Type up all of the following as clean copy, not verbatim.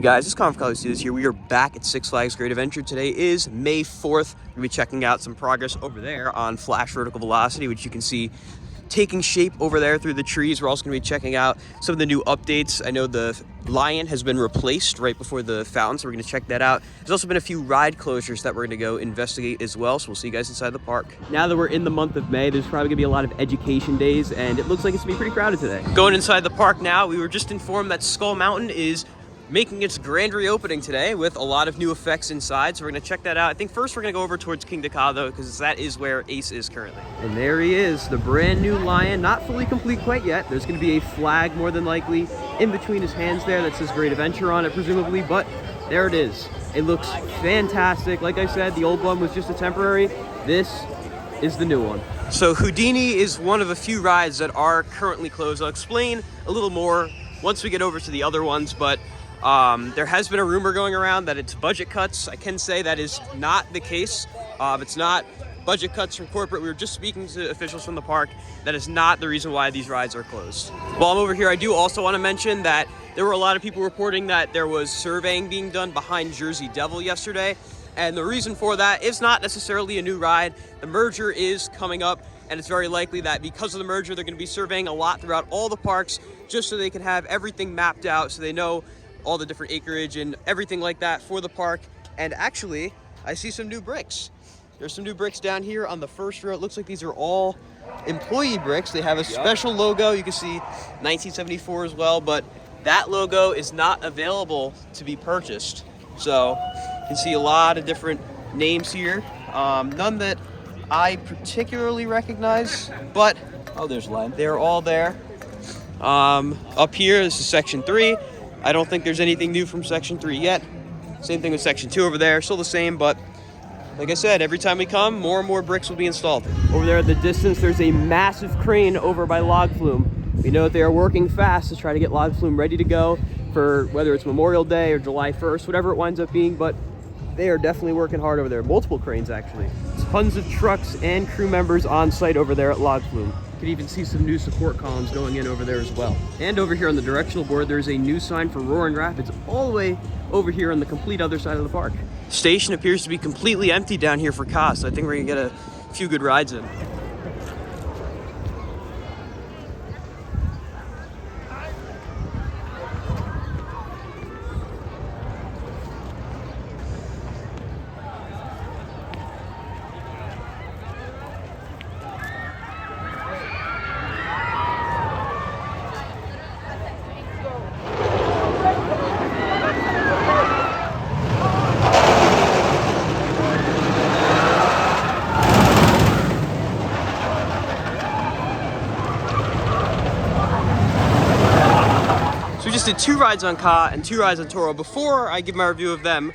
guys, it's Conf College Studios here. We are back at Six Flags Great Adventure. Today is May 4th. We're going to be checking out some progress over there on Flash Vertical Velocity, which you can see taking shape over there through the trees. We're also going to be checking out some of the new updates. I know the lion has been replaced right before the fountain, so we're going to check that out. There's also been a few ride closures that we're going to go investigate as well, so we'll see you guys inside the park. Now that we're in the month of May, there's probably going to be a lot of education days, and it looks like it's going to be pretty crowded today. Going inside the park now, we were just informed that Skull Mountain is making its grand reopening today with a lot of new effects inside, so we're going to check that out. I think first we're going to go over towards King Dakar though, because that is where Ace is currently. And there he is, the brand new lion, not fully complete quite yet. There's going to be a flag more than likely in between his hands there that says Great Adventure on it presumably, but there it is. It looks fantastic. Like I said, the old one was just a temporary. This is the new one. So Houdini is one of a few rides that are currently closed. I'll explain a little more once we get over to the other ones, but there has been a rumor going around that it's budget cuts. I can say that is not the case. It's not budget cuts from corporate. We were just speaking to officials from the park. That is not the reason why these rides are closed. While I'm over here, I do also want to mention that there were a lot of people reporting that there was surveying being done behind Jersey Devil yesterday. And the reason for that is not necessarily a new ride. The merger is coming up, and it's very likely that because of the merger, they're going to be surveying a lot throughout all the parks just so they can have everything mapped out, so they know all the different acreage and everything like that for the park. And actually, I see some new bricks. There's some new bricks down here on the first row. It looks like these are all employee bricks. They have a special logo. You can see 1974 as well, but that logo is not available to be purchased. So you can see a lot of different names here. None that I particularly recognize, but oh, there's Len. They're all there. Up here, this is section 3. I don't think there's anything new from section 3 yet. Same thing with section 2 over there, still the same, but like I said, every time we come, more and more bricks will be installed. Over there at the distance, there's a massive crane over by log flume. We know that they are working fast to try to get log flume ready to go for whether it's Memorial Day or July 1st, whatever it winds up being, but they are definitely working hard over there. Multiple cranes, actually. Tons of trucks and crew members on site over there at log flume. You can even see some new support columns going in over there as well. And over here on the directional board, there's a new sign for Roaring Rapids all the way over here on the complete other side of the park. The station appears to be completely empty down here for cost. So I think we're gonna get a few good rides in. Just did 2 rides on Ka and 2 rides on Toro. Before I give my review of them,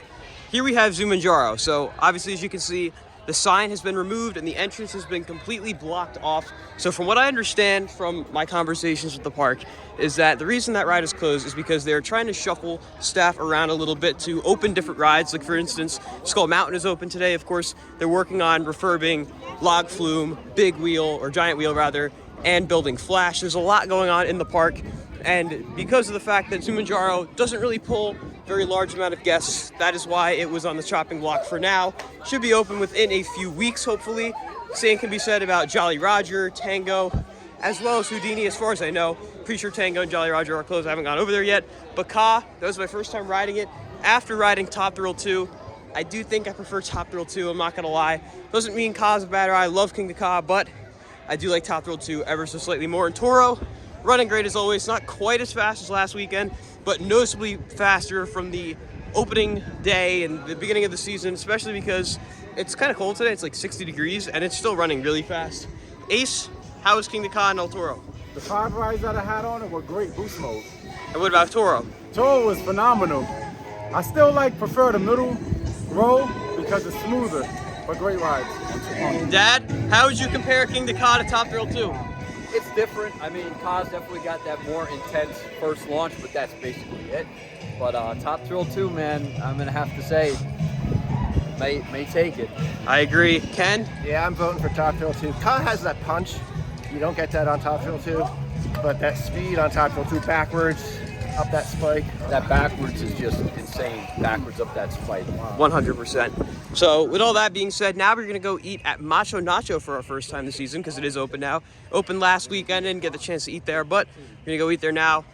here we have Zumanjaro. So obviously, as you can see, the sign has been removed and the entrance has been completely blocked off. So from what I understand from my conversations with the park is that the reason that ride is closed is because they're trying to shuffle staff around a little bit to open different rides. Like for instance, Skull Mountain is open today. Of course, they're working on refurbing Log Flume, Big Wheel, or Giant Wheel rather, and building Flash. There's a lot going on in the park. And because of the fact that Zumanjaro doesn't really pull very large amount of guests, that is why it was on the chopping block for now. Should be open within a few weeks, hopefully. Same can be said about Jolly Roger, Tango, as well as Houdini, as far as I know. Pretty sure Tango and Jolly Roger are closed. I haven't gone over there yet. But Ka, that was my first time riding it. After riding Top Thrill 2, I do think I prefer Top Thrill 2, I'm not gonna lie. Doesn't mean Ka's a bad ride. I love King Dakar, but I do like Top Thrill 2 ever so slightly more. And Toro, running great as always, not quite as fast as last weekend, but noticeably faster from the opening day and the beginning of the season, especially because it's kind of cold today. It's like 60 degrees and it's still running really fast. Ace, how is King Dakar and El Toro? The 5 rides that I had on it were great boost mode. And what about Toro? Toro was phenomenal. I still prefer the middle row because it's smoother, but great rides. Dad, how would you compare King Dakar to Top Thrill 2? It's different. I mean, Ka's definitely got that more intense first launch, but that's basically it. But Top Thrill 2, man, I'm gonna have to say, may take it. I agree. Ken? Yeah, I'm voting for Top Thrill 2. Ka has that punch. You don't get that on Top Thrill 2, but that speed on Top Thrill 2 backwards, up that spike. That backwards is just insane. Backwards up that spike. Wow. 100%. So with all that being said, now we're gonna go eat at Macho Nacho for our first time this season because it is open now. Open last weekend, didn't get the chance to eat there, but we're gonna go eat there now.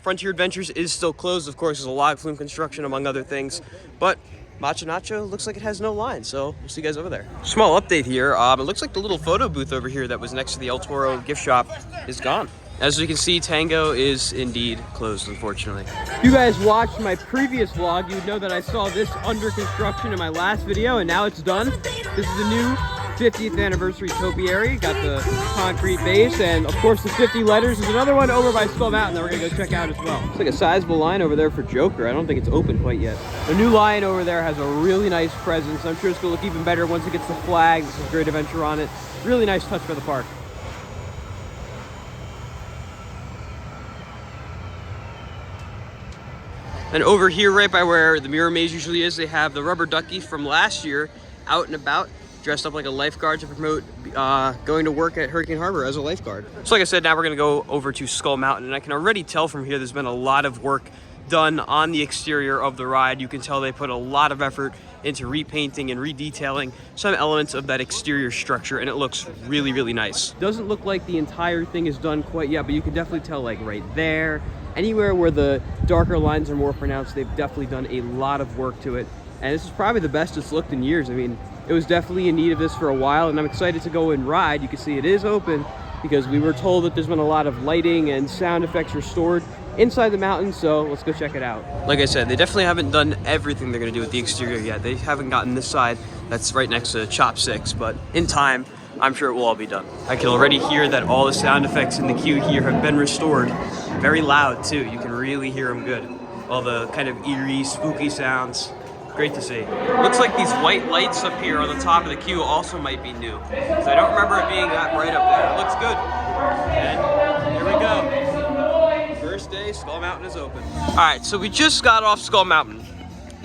Frontier Adventures is still closed, of course. There's a log flume construction among other things, but Macho Nacho looks like it has no line, so we'll see you guys over there. Small update here. It looks like the little photo booth over here that was next to the El Toro gift shop is gone. As you can see, Tango is indeed closed, unfortunately. If you guys watched my previous vlog, you would know that I saw this under construction in my last video, and now it's done. This is the new 50th anniversary topiary. Got the concrete base, and of course the 50 letters. There's another one over by Skull Mountain that we're gonna go check out as well. It's like a sizable line over there for Joker. I don't think it's open quite yet. The new line over there has a really nice presence. I'm sure it's gonna look even better once it gets the flag. This is Great Adventure on it. Really nice touch for the park. And over here, right by where the Mirror Maze usually is, they have the rubber ducky from last year out and about, dressed up like a lifeguard to promote going to work at Hurricane Harbor as a lifeguard. So like I said, now we're gonna go over to Skull Mountain, and I can already tell from here there's been a lot of work done on the exterior of the ride. You can tell they put a lot of effort into repainting and redetailing some elements of that exterior structure, and it looks really, really nice. Doesn't look like the entire thing is done quite yet, but you can definitely tell, like right there, anywhere where the darker lines are more pronounced, they've definitely done a lot of work to it. And this is probably the best it's looked in years. I mean, it was definitely in need of this for a while, and I'm excited to go and ride. You can see it is open because we were told that there's been a lot of lighting and sound effects restored inside the mountain, so let's go check it out. Like I said, they definitely haven't done everything they're gonna do with the exterior yet. They haven't gotten this side that's right next to Chop 6, but in time, I'm sure it will all be done. I can already hear that all the sound effects in the queue here have been restored. Very loud too, you can really hear them good. All the kind of eerie, spooky sounds. Great to see. Looks like these white lights up here on the top of the queue also might be new, because I don't remember it being that bright up there. It looks good. And here we go. First day, Skull Mountain is open. All right, so we just got off Skull Mountain.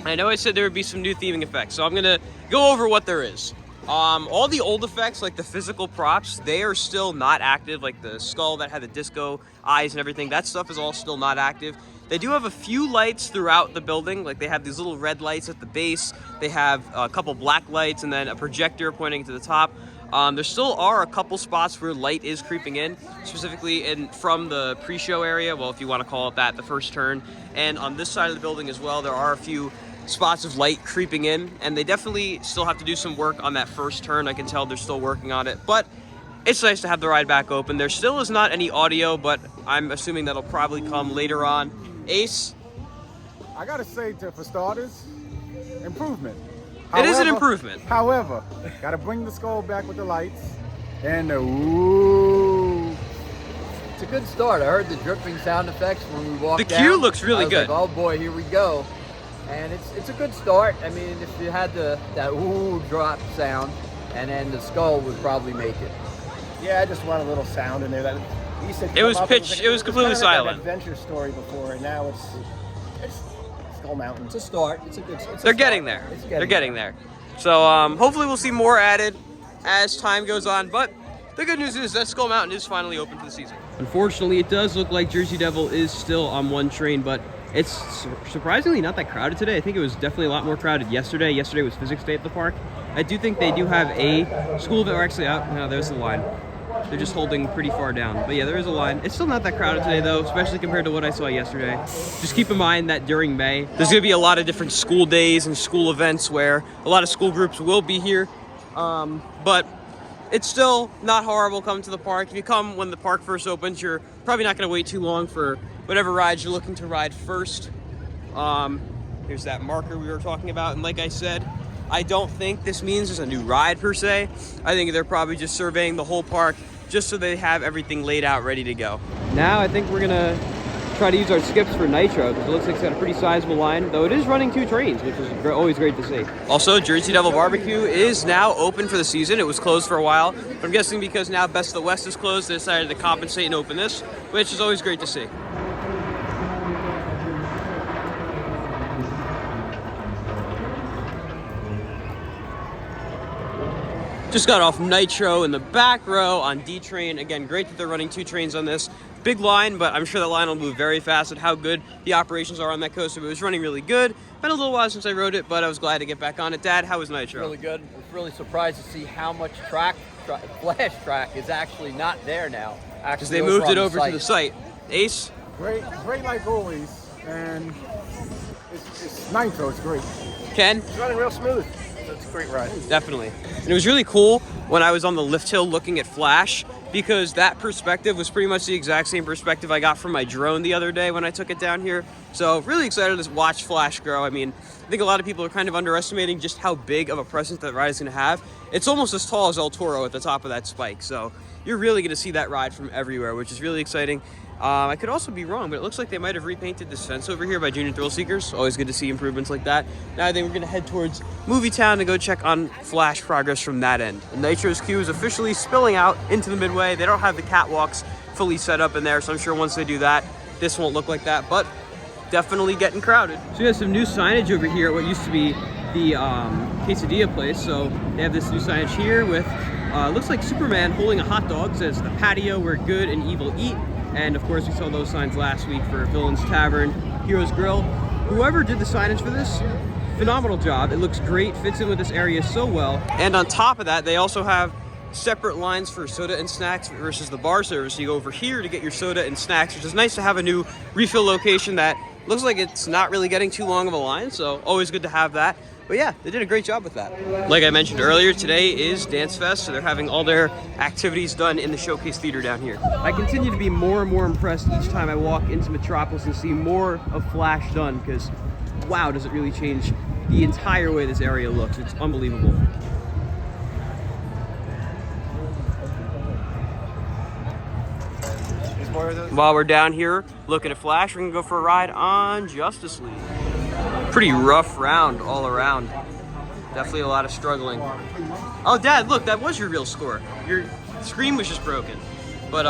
I know I said there would be some new theming effects, so I'm gonna go over what there is. All the old effects, like the physical props, they are still not active, like the skull that had the disco eyes and everything. That stuff is all still not active. They do have a few lights throughout the building, like they have these little red lights at the base. They have a couple black lights and then a projector pointing to the top. There still are a couple spots where light is creeping in, specifically from the pre-show area, well, if you want to call it that, the first turn. And on this side of the building as well, there are a few spots of light creeping in, and they definitely still have to do some work on that first turn. I can tell they're still working on it, but it's nice to have the ride back open. There still is not any audio, but I'm assuming that'll probably come later on. Ace? I gotta say, for starters, improvement. It is an improvement. However, gotta bring the skull back with the lights and the ooh. It's a good start. I heard the dripping sound effects when we walked down. The queue looks really good. Like, oh boy, here we go. And it's a good start. I mean, if you had that ooh drop sound, and then the skull would probably make it. Yeah, I just want a little sound in there. That it was pitched. It was completely silent. Like an adventure story before, and now it's Skull Mountain. It's a start. It's a good. They're getting there. They're getting there. So hopefully we'll see more added as time goes on. But the good news is that Skull Mountain is finally open for the season. Unfortunately, it does look like Jersey Devil is still on one train, but it's surprisingly not that crowded today. I think it was definitely a lot more crowded yesterday. Yesterday was physics day at the park. I do think they do have a school that are actually out. No, there's the line. They're just holding pretty far down. But yeah, there is a line. It's still not that crowded today though, especially compared to what I saw yesterday. Just keep in mind that during May, there's gonna be a lot of different school days and school events where a lot of school groups will be here. But it's still not horrible coming to the park. If you come when the park first opens, you're probably not gonna wait too long for whatever rides you're looking to ride first. Here's that marker we were talking about. And like I said, I don't think this means there's a new ride per se. I think they're probably just surveying the whole park just so they have everything laid out ready to go. Now I think we're gonna try to use our skips for Nitro because it looks like it's got a pretty sizable line, though it is running 2 trains, which is always great to see. Also, Jersey Devil Barbecue is now open for the season. It was closed for a while, but I'm guessing because now Best of the West is closed, they decided to compensate and open this, which is always great to see. Just got off Nitro in the back row on D train. Again, great that they're running 2 trains on this. Big line, but I'm sure that line will move very fast at how good the operations are on that coaster. But it was running really good. Been a little while since I rode it, but I was glad to get back on it. Dad, how was Nitro? Really good. I was really surprised to see how much flash track is actually not there now. Because they moved it over to the site. Ace? Great like always, and it's Nitro, it's great. Ken? It's running real smooth. It's a great ride. Definitely. And it was really cool when I was on the lift hill looking at Flash, because that perspective was pretty much the exact same perspective I got from my drone the other day when I took it down here. So really excited to watch Flash grow. I mean, I think a lot of people are kind of underestimating just how big of a presence that ride is going to have. It's almost as tall as El Toro at the top of that spike. So you're really going to see that ride from everywhere, which is really exciting. I could also be wrong, but it looks like they might have repainted this fence over here by Junior Thrill Seekers. Always good to see improvements like that. Now I think we're going to head towards Movie Town to go check on Flash progress from that end. And Nitro's queue is officially spilling out into the midway. They don't have the catwalks fully set up in there, so I'm sure once they do that, this won't look like that, but definitely getting crowded. So we have some new signage over here at what used to be the quesadilla place. So they have this new signage here with, looks like Superman holding a hot dog. It says the patio where good and evil eat. And of course we saw those signs last week for Villains Tavern, Heroes Grill. Whoever did the signage for this, phenomenal job. It looks great, fits in with this area so well. And on top of that, they also have separate lines for soda and snacks versus the bar service. So you go over here to get your soda and snacks, which is nice to have a new refill location that looks like it's not really getting too long of a line. So always good to have that. But yeah, they did a great job with that. Like I mentioned earlier, today is Dance Fest, so they're having all their activities done in the Showcase Theater down here. I continue to be more and more impressed each time I walk into Metropolis and see more of Flash done, because wow, does it really change the entire way this area looks. It's unbelievable. While we're down here looking at Flash, we're gonna go for a ride on Justice League. Pretty rough round all around. Definitely a lot of struggling. Oh, Dad, look, that was your real score. Your screen was just broken. But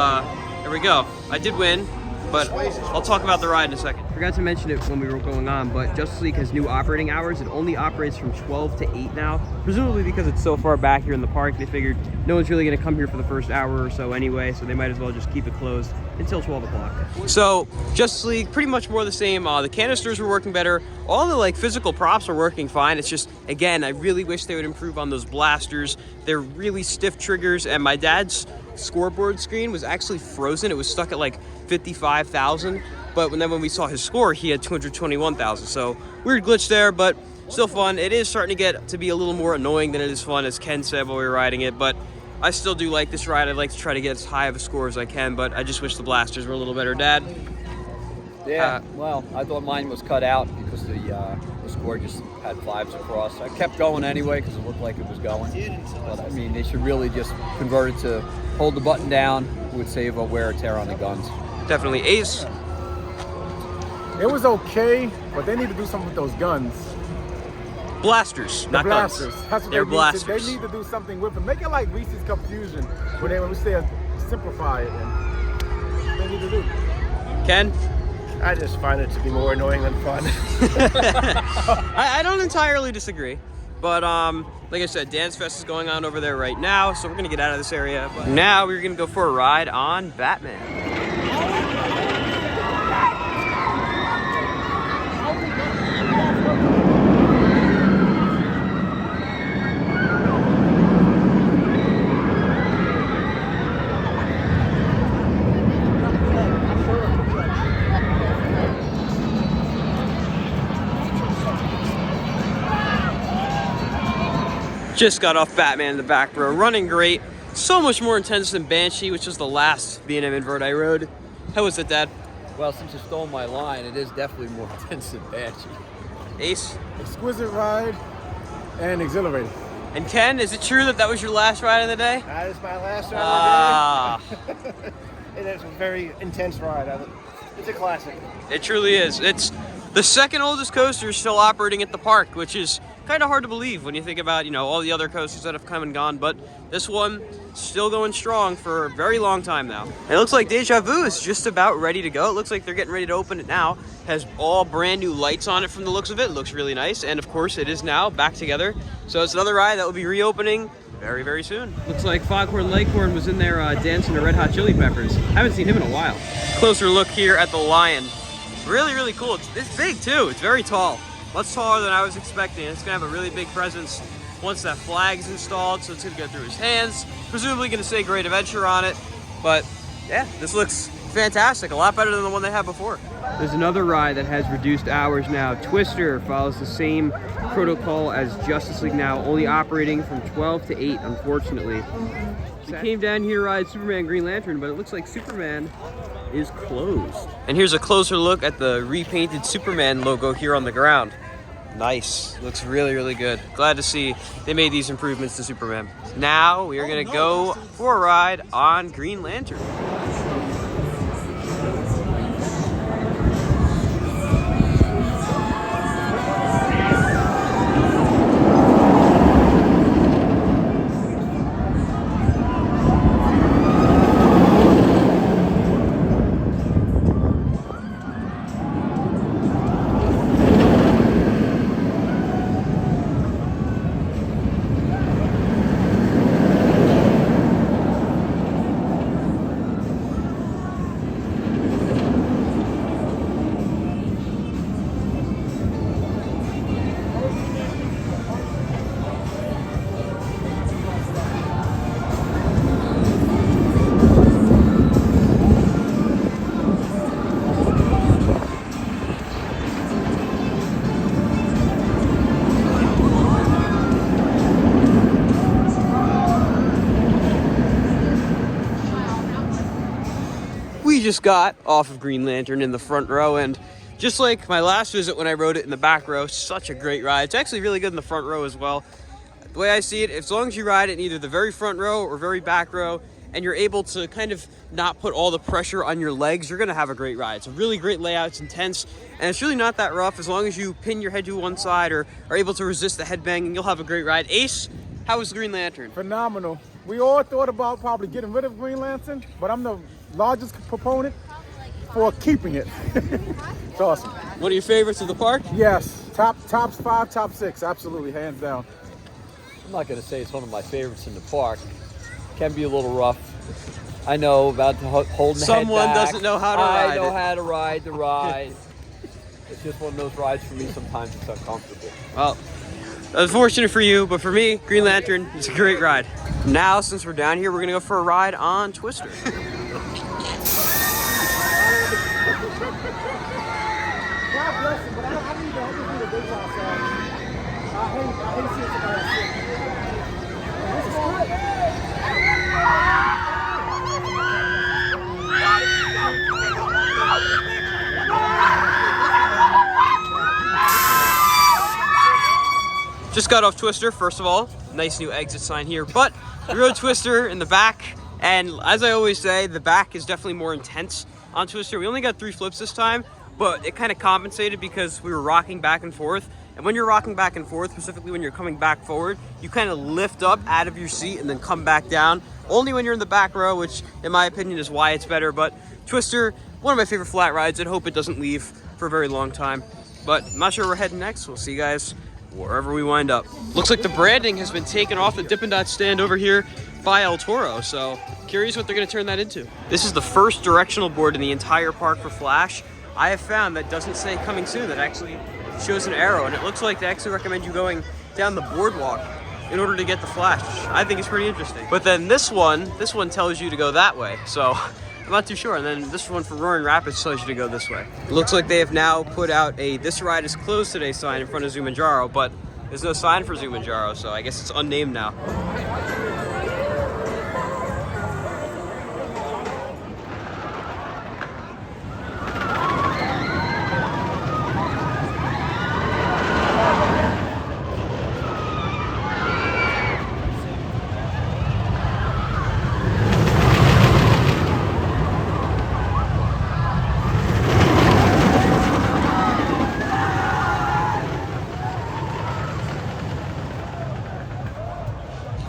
there we go. I did win, but I'll talk about the ride in a second. Forgot to mention it when we were going on, but Justice League has new operating hours. It only operates from 12 to 8 now, presumably because it's so far back here in the park. They figured no one's really gonna come here for the first hour or so anyway, so they might as well just keep it closed until 12 o'clock. So Justice League, pretty much more the same. The canisters were working better. All the like physical props are working fine. It's just, again, I really wish they would improve on those blasters. They're really stiff triggers, and my dad's scoreboard screen was actually frozen. It was stuck at like 55,000, but when we saw his score, he had 221,000. So weird glitch there, but still fun. It is starting to get to be a little more annoying than it is fun, as Ken said while we were riding it, but I still do like this ride. I'd like to try to get as high of a score as I can, but I just wish the blasters were a little better. Dad? Yeah, well, I thought mine was cut out because the score just had 5s across. I kept going anyway because it looked like it was going. But I mean, they should really just convert it to hold the button down. It would save a wear or tear on the guns. Definitely. Ace? It was okay, but they need to do something with those guns. Blasters, not blasters. guns. That's what They're they blasters. They need to do something with them. Make it like Reese's Cup Fusion, where we say simplify it. And they need to do. Ken? I just find it to be more annoying than fun. I don't entirely disagree, but like I said, Dance Fest is going on over there right now, so we're gonna get out of this area. But now we're gonna go for a ride on Batman. Just got off Batman in the back row, running great. So much more intense than Banshee, which was the last B&M invert I rode. How was it, Dad? Well, since you stole my line, it is definitely more intense than Banshee. Ace? Exquisite ride and exhilarating. And Ken, is it true that that was your last ride of the day? That is my last ride of the Ah, day. It is a very intense ride. It's a classic. it truly is. It's the second oldest coaster still operating at the park, which is kind of hard to believe when you think about, you know, all the other coasters that have come and gone, but this one still going strong for a very long time now. And it looks like Deja Vu is just about ready to go. It looks like they're getting ready to open it now. Has all brand new lights on it from the looks of it. It looks really nice, and of course it is now back together. So it's another ride that will be reopening very, very soon. Looks like Foghorn Leghorn was in there dancing to Red Hot Chili Peppers. Haven't seen him in a while. Closer look here at the lion. Really, really cool. It's big too. It's very tall. Much taller than I was expecting. It's gonna have a really big presence once that flag's installed, so it's gonna go through his hands. Presumably gonna say Great Adventure on it. But yeah, this looks fantastic. A lot better than the one they had before. There's another ride that has reduced hours now. Twister follows the same protocol as Justice League now, only operating from 12 to 8, unfortunately. We came down here to ride Superman Green Lantern, but it looks like Superman is closed. And here's a closer look at the repainted Superman logo here on the ground. Nice. Looks really, really good. Glad to see they made these improvements to Superman. Now we are gonna go for a ride on Green Lantern. We just got off of Green Lantern in the front row, and just like my last visit when I rode it in the back row, such a great ride. It's actually really good in the front row as well. The way I see it, as long as you ride it in either the very front row or very back row, and you're able to kind of not put all the pressure on your legs, you're gonna have a great ride. It's a really great layout, it's intense, and it's really not that rough. As long as you pin your head to one side or are able to resist the headbanging, you'll have a great ride. Ace, how was Green Lantern? Phenomenal. We all thought about probably getting rid of Green Lantern, but I'm the largest proponent for keeping it. It's awesome. One of your favorites of the park? Yes, top 5, top 6, absolutely, hands down. I'm not going to say it's one of my favorites in the park. Can be a little rough. I know about the holding the head Someone back. doesn't know how to ride I know it. how to ride the ride. It's just one of those rides for me. Sometimes it's uncomfortable. Well, unfortunate for you, but for me, Green Lantern is a great ride. Now, since we're down here, we're gonna go for a ride on Twister. God bless you, but I need to do the outside. I hate seeing somebody else sick. This is good. Just got off Twister, first of all. Nice new exit sign here, but we rode Twister in the back, and as I always say, the back is definitely more intense on Twister. We only got 3 flips this time, but it kind of compensated because we were rocking back and forth. And when you're rocking back and forth, specifically when you're coming back forward, you kind of lift up out of your seat and then come back down. Only when you're in the back row, which in my opinion is why it's better. But Twister, one of my favorite flat rides. I'd hope it doesn't leave for a very long time. But I'm not sure where we're heading next. We'll see you guys wherever we wind up. Looks like the branding has been taken off the Dippin' Dot stand over here by El Toro, so curious what they're going to turn that into. This is the first directional board in the entire park for Flash. I have found that doesn't say coming soon, that actually shows an arrow, and it looks like they actually recommend you going down the boardwalk in order to get the Flash. I think it's pretty interesting. But then this one tells you to go that way, so I'm not too sure. And then this one for Roaring Rapids tells you to go this way. It looks like they have now put out a "This ride is closed today" sign in front of Zumanjaro, but there's no sign for Zumanjaro, so I guess it's unnamed now.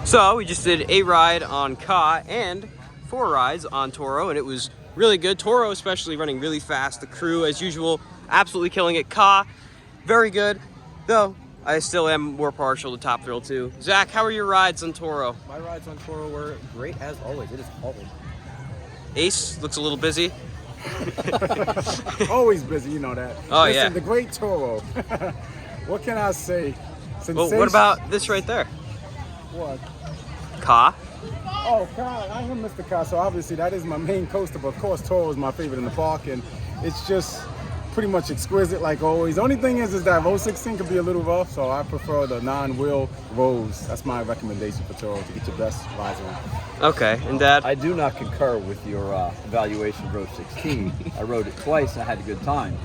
So we just did a ride on Ka and 4 rides on Toro, and it was really good. Toro especially running really fast. The crew, as usual, absolutely killing it. Ka, very good. Though, I still am more partial to Top Thrill too. Zach, how are your rides on Toro? My rides on Toro were great as always. It is cold. Ace looks a little busy. Always busy, you know that. Oh, Listen, yeah. The great Toro. What can I say? Well, what about this right there? What? Ka? Oh, God, I am Mr. Car, so obviously that is my main coaster, but of course Toro is my favorite in the park, and it's just pretty much exquisite like always. The only thing is that row 16 could be a little rough, so I prefer the non-wheel rows. That's my recommendation for Toro to get your best rides on. Okay, and Dad? I do not concur with your evaluation of row 16. I rode it twice. I had a good time.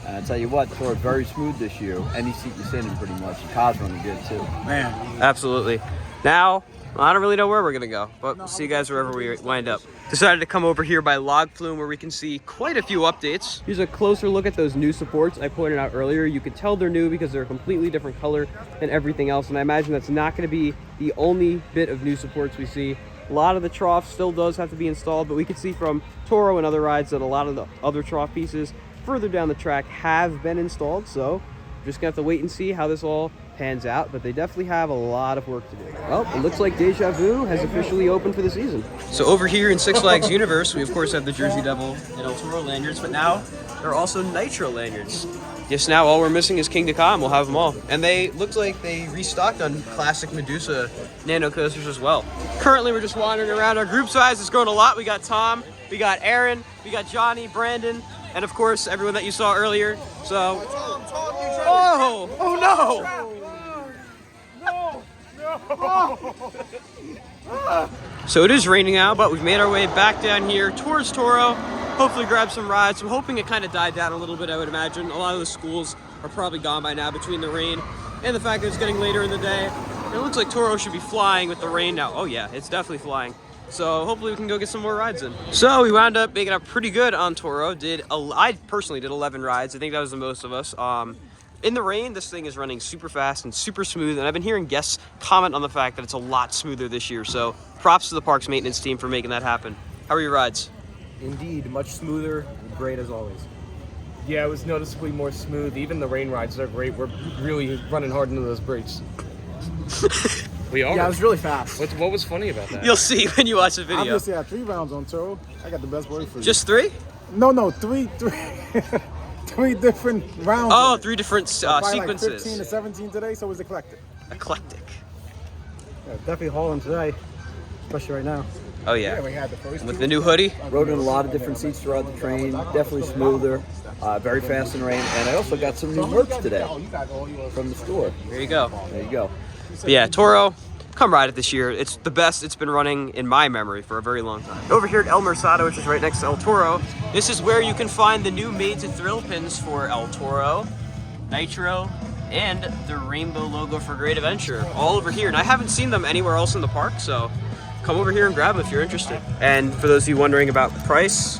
And I tell you what, Toro's very smooth this year. Any seat you sit in, pretty much. The car's running good too. Man. Absolutely. Now, I don't really know where we're gonna go, but we'll see you guys wherever we wind up. Decided to come over here by Log Flume where we can see quite a few updates. Here's a closer look at those new supports I pointed out earlier. You could tell they're new because they're a completely different color than everything else, and I imagine that's not gonna be the only bit of new supports we see. A lot of the trough still does have to be installed, but we can see from Toro and other rides that a lot of the other trough pieces further down the track have been installed, so we're just gonna have to wait and see how this all pans out, but they definitely have a lot of work to do. Well, it looks like Deja Vu has officially opened for the season. So over here in Six Flags Universe, we of course have the Jersey Devil and El Toro lanyards, but now there are also Nitro lanyards. Yes, now all we're missing is King Ka, and we'll have them all. And they looked like they restocked on classic Medusa nano coasters as well. Currently, we're just wandering around. Our group size has grown a lot. We got Tom, we got Aaron, we got Johnny, Brandon, and of course, everyone that you saw earlier. So, oh no! So it is raining out, but we've made our way back down here towards Toro. Hopefully grab some rides. I'm hoping it kind of died down a little bit, I would imagine. A lot of the schools are probably gone by now between the rain and the fact that it's getting later in the day. And it looks like Toro should be flying with the rain now. Oh yeah, it's definitely flying. So hopefully we can go get some more rides in. So we wound up making up pretty good on Toro. I personally did 11 rides. I think that was the most of us. In the rain, this thing is running super fast and super smooth, and I've been hearing guests comment on the fact that it's a lot smoother this year, so props to the park's maintenance team for making that happen. How are your rides? Indeed, much smoother, great as always. Yeah, it was noticeably more smooth. Even the rain rides are great. We're really running hard into those brakes. We are. Yeah, it was really fast. What was funny about that? You'll see when you watch the video. Obviously I had 3 rounds on Toro. I got the best word for you. Just 3? No, 3 different rounds. Oh, 3 different Probably like 15 to sequences. 17 today, so it was eclectic. Eclectic. Yeah, definitely hauling today, especially right now. Oh yeah. We had the first With 2. the new hoodie. Rode in a lot of different seats throughout the train. Definitely smoother. Very fast in the rain. And I also got some new merch today from the store. There you go. There you go. But yeah, Toro, come ride it this year. It's the best it's been running in my memory for a very long time. Over here at El Mercado, which is right next to El Toro, this is where you can find the new Made to Thrill pins for El Toro, Nitro, and the rainbow logo for Great Adventure. All over here, and I haven't seen them anywhere else in the park, so come over here and grab them if you're interested. And for those of you wondering about the price,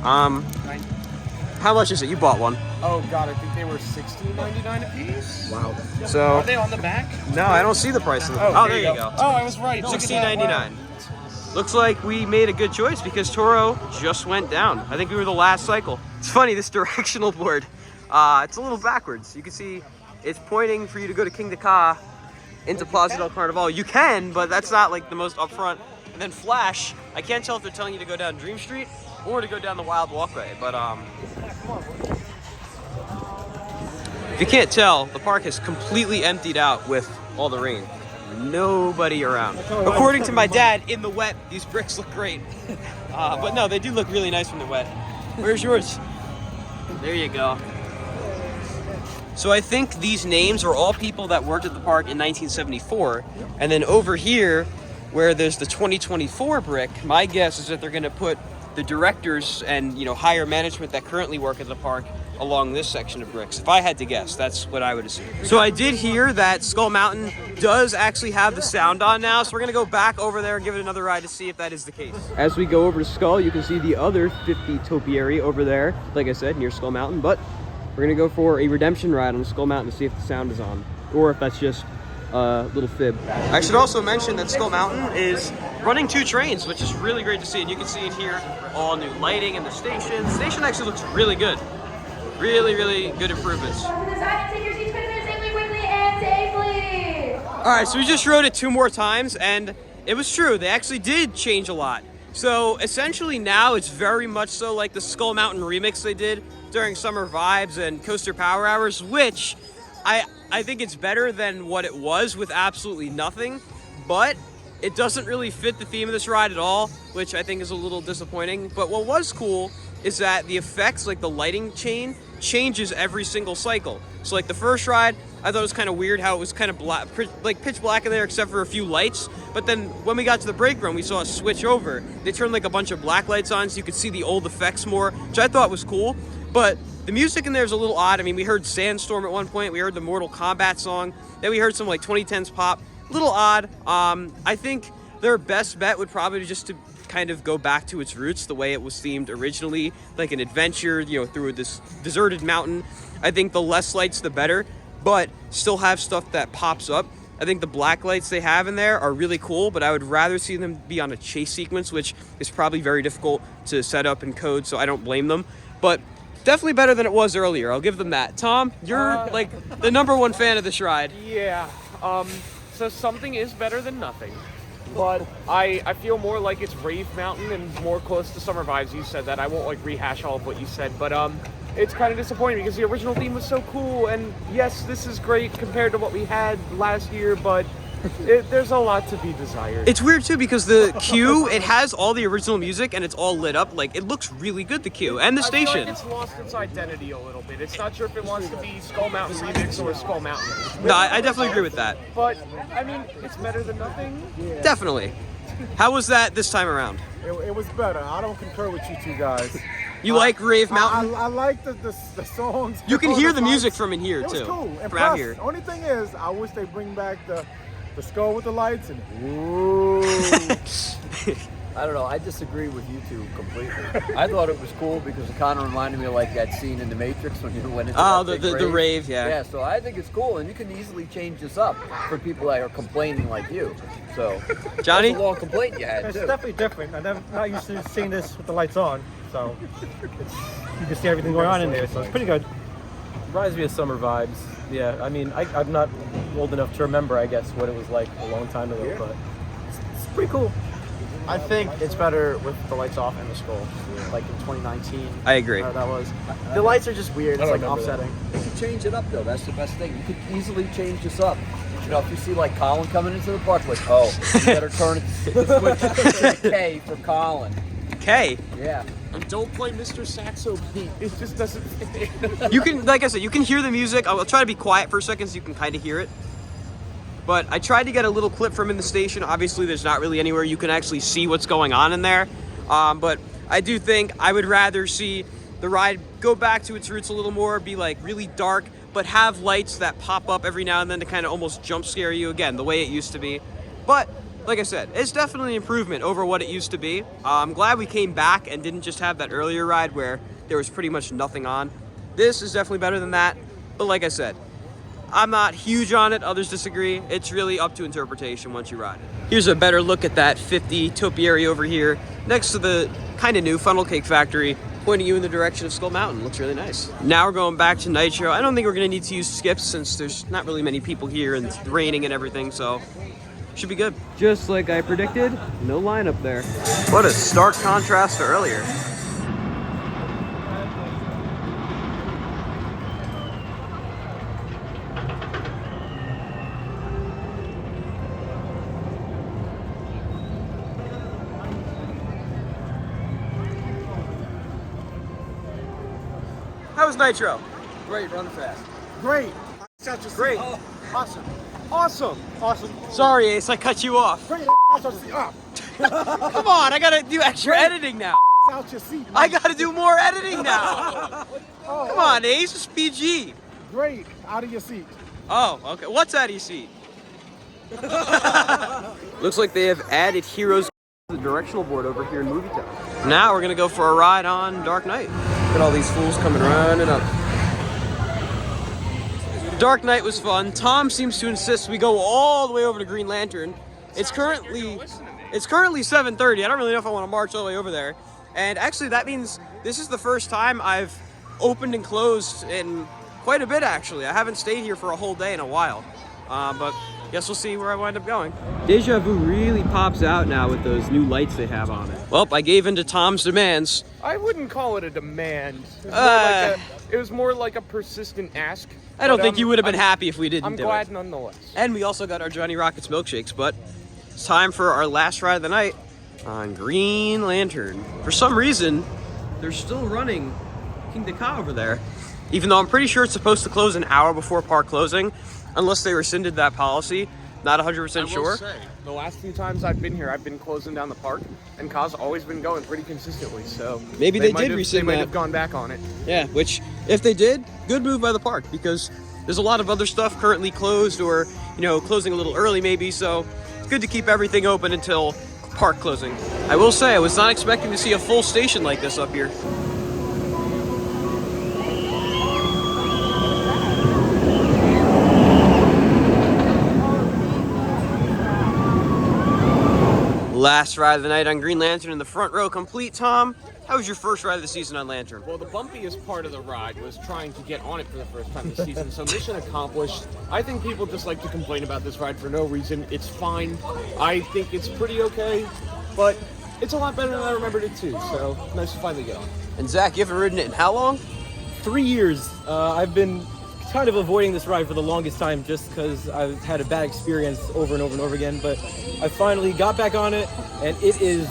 how much is it? You bought one. Oh god, I think they were $16.99 a piece. Wow. Are So, they on the back? no, I don't see the price. Oh, there you go. Oh, I was right. $16.99. Looks like we made a good choice because Toro just went down. I think we were the last cycle. It's funny, this directional board, it's a little backwards. You can see it's pointing for you to go to King Ka into Plaza del Carnaval. You can, but that's not like the most upfront. And then Flash, I can't tell if they're telling you to go down Dream Street or to go down the Wild Walkway, but if you can't tell, the park has completely emptied out with all the rain. Nobody around. According to my dad, in the wet, these bricks look great. But no, they do look really nice from the wet. Where's yours? There you go. So I think these names are all people that worked at the park in 1974. And then over here, where there's the 2024 brick, my guess is that they're gonna put the directors and higher management that currently work at the park along this section of bricks. If I had to guess, that's what I would assume. So I did hear that Skull Mountain does actually have the sound on now, so we're gonna go back over there and give it another ride to see if that is the case. As we go over to Skull, you can see the other 50 topiary over there, like I said, near Skull Mountain, but we're gonna go for a redemption ride on Skull Mountain to see if the sound is on, or if that's just a little fib. I should also mention that Skull Mountain is running 2 trains, which is really great to see, and you can see it here, all new lighting in the station. The station actually looks really good. Really, really good improvements. Take your seats quickly, safely, quickly, and All right, so we just rode it 2 more times, and it was true. They actually did change a lot. So essentially now it's very much so like the Skull Mountain remix they did during Summer Vibes and Coaster Power Hours, which I think it's better than what it was with absolutely nothing, but it doesn't really fit the theme of this ride at all, which I think is a little disappointing. But what was cool is that the effects, like the lighting chain, changes every single cycle. So like the first ride, I thought it was kind of weird how it was kind of black, like pitch black in there except for a few lights. But then when we got to the break room, we saw a switch over. They turned like a bunch of black lights on so you could see the old effects more, which I thought was cool. But the music in there is a little odd. I mean, we heard Sandstorm at one point. We heard the Mortal Kombat song. Then we heard some like 2010s pop. A little odd. I think their best bet would probably be just to kind of go back to its roots, the way it was themed originally, like an adventure, you know, through this deserted mountain. I think the less lights, the better, but still have stuff that pops up. I think the black lights they have in there are really cool, but I would rather see them be on a chase sequence, which is probably very difficult to set up and code, so I don't blame them. But definitely better than it was earlier. I'll give them that. Tom, you're like the #1 fan of this ride. Yeah. So something is better than nothing. But I feel more like it's Rave Mountain and more close to Summer Vibes. You said that. I won't like rehash all of what you said, but it's kind of disappointing because the original theme was so cool, and yes, this is great compared to what we had last year, but there's a lot to be desired. It's weird too because the queue, it has all the original music and it's all lit up. Like, it looks really good, the queue and the station. I feel like it's lost its identity a little bit. It's not sure if it wants to be Skull Mountain Remix or Skull Mountain. No, I definitely agree with that. But, I mean, it's better than nothing. Yeah. Definitely. How was that this time around? It was better. I don't concur with you two guys. You like Rave Mountain? I like the songs. You can hear the lights. music from in here It was too. cool. And From out plus, here. the only thing is, I wish they bring back the skull with the lights and ooh. I don't know. I disagree with you two completely. I thought it was cool because it kind of reminded me of like that scene in The Matrix when you went into that big the rave, yeah. Yeah, so I think it's cool, and you can easily change this up for people that are complaining like you. So, Johnny? that's a long complaint you had It's too. definitely different. I'm not used to seeing this with the lights on, so you can see everything going on in there, so it's pretty good. Reminds me of Summer Vibes. Yeah, I mean, I'm not old enough to remember, I guess, what it was like a long time ago, but it's pretty cool. I think it's better with the lights off and the skull, like in 2019. I agree. That was. The lights are just weird. It's like offsetting. You can change it up though. That's the best thing. You could easily change this up. You know, if you see like Colin coming into the park, like, oh, you better turn it the switch to K for Colin. K. Yeah. And don't play Mr. Saxo Pete. It just doesn't fit. You can, like I said, you can hear the music. I'll try to be quiet for a second so you can kind of hear it. But I tried to get a little clip from in the station. Obviously, there's not really anywhere you can actually see what's going on in there. But I do think I would rather see the ride go back to its roots a little more, be like really dark, but have lights that pop up every now and then to kind of almost jump scare you again, the way it used to be. But like I said, it's definitely an improvement over what it used to be. I'm glad we came back and didn't just have that earlier ride where there was pretty much nothing on. This is definitely better than that. But like I said, I'm not huge on it. Others disagree. It's really up to interpretation once you ride it. Here's a better look at that 50 topiary over here next to the kind of new funnel cake factory, pointing you in the direction of Skull Mountain. Looks really nice. Now we're going back to Nitro. I don't think we're gonna need to use skips since there's not really many people here and it's raining and everything, so should be good. Just like I predicted, no line up there. What a stark contrast to earlier. How was Nitro? Great, run fast. Great. Great. Awesome. Awesome. Awesome. Sorry, Ace, I cut you off. Great. Come on, I gotta do extra editing now. Out your seat. I gotta do more editing now. Come on, Ace, it's PG. Great. Out of your seat. Oh, okay. What's out of your seat? Looks like they have added heroes to the directional board over here in Movie Town. Now we're gonna go for a ride on Dark Knight. Look at all these fools coming running up. Dark Knight was fun. Tom seems to insist we go all the way over to Green Lantern. It's currently 7:30. I don't really know if I want to march all the way over there. And actually, that means this is the first time I've opened and closed in quite a bit, actually. I haven't stayed here for a whole day in a while. But guess we'll see where I wind up going. Deja Vu really pops out now with those new lights they have on it. Well, I gave in to Tom's demands. I wouldn't call it a demand. It was more like a persistent ask. I don't think you would have been happy if we didn't I'm do glad it. nonetheless. And we also got our Johnny Rockets milkshakes, but it's time for our last ride of the night on Green Lantern. For some reason, they're still running King Dakar over there, even though I'm pretty sure it's supposed to close an hour before park closing, unless they rescinded that policy. Not 100% sure. Say, the last few times I've been here, I've been closing down the park, and Ka's always been going pretty consistently. So maybe they did rescind that. They might have gone back on it. Yeah, which if they did, good move by the park, because there's a lot of other stuff currently closed or, you know, closing a little early maybe. So it's good to keep everything open until park closing. I will say I was not expecting to see a full station like this up here. Last ride of the night on Green Lantern in the front row complete. Tom, how was your first ride of the season on Lantern? Well, the bumpiest part of the ride was trying to get on it for the first time this season, so mission accomplished. I think people just like to complain about this ride for no reason. It's fine. I think it's pretty okay, but it's a lot better than I remembered it too, so nice to finally get on. And Zach, you haven't ridden it in how long? 3 years. I've been kind of avoiding this ride for the longest time just because I've had a bad experience over and over and over again, but I finally got back on it, and it is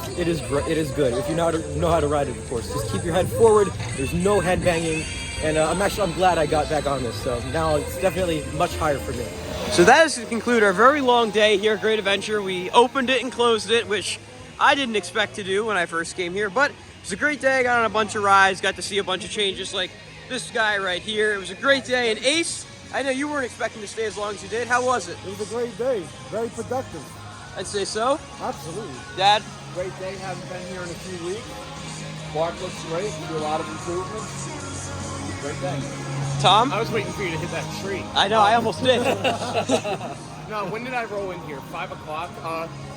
good. If you know how to ride it, of course. Just keep your head forward. There's no head banging, and I'm glad I got back on this. So now it's definitely much higher for me. So that is to conclude our very long day here at Great Adventure. We opened it and closed it, which I didn't expect to do when I first came here, but it was a great day. I got on a bunch of rides, got to see a bunch of changes like this guy right here. It was a great day. And Ace, I know you weren't expecting to stay as long as you did. How was it? It was a great day. Very productive. I'd say so. Absolutely. Dad? Great day, haven't been here in a few weeks. Park looks great, do a lot of improvements. Great day. Tom? I was waiting for you to hit that tree. I know, I almost did. No, when did I roll in here? 5 o'clock?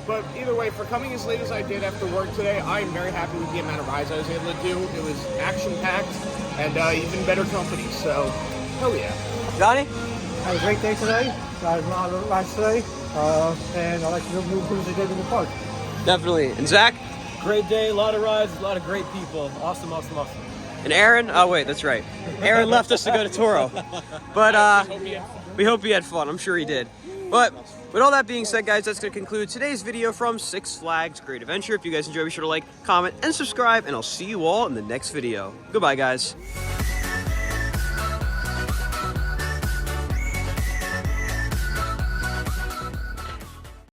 But either way, for coming as late as I did after work today, I am very happy with the amount of rides I was able to do. It was action-packed and even better company, so hell yeah. Johnny? Had a great day today. Got a lot of rides today. And I like the new things they did in the park. Definitely. And Zach? Great day, a lot of rides, a lot of great people. Awesome. And Aaron? Oh wait, that's right. Aaron left us to go to Toro. But we hope he had fun. I'm sure he did. But with all that being said, guys, that's going to conclude today's video from Six Flags Great Adventure. If you guys enjoyed, be sure to like, comment, and subscribe, and I'll see you all in the next video. Goodbye, guys.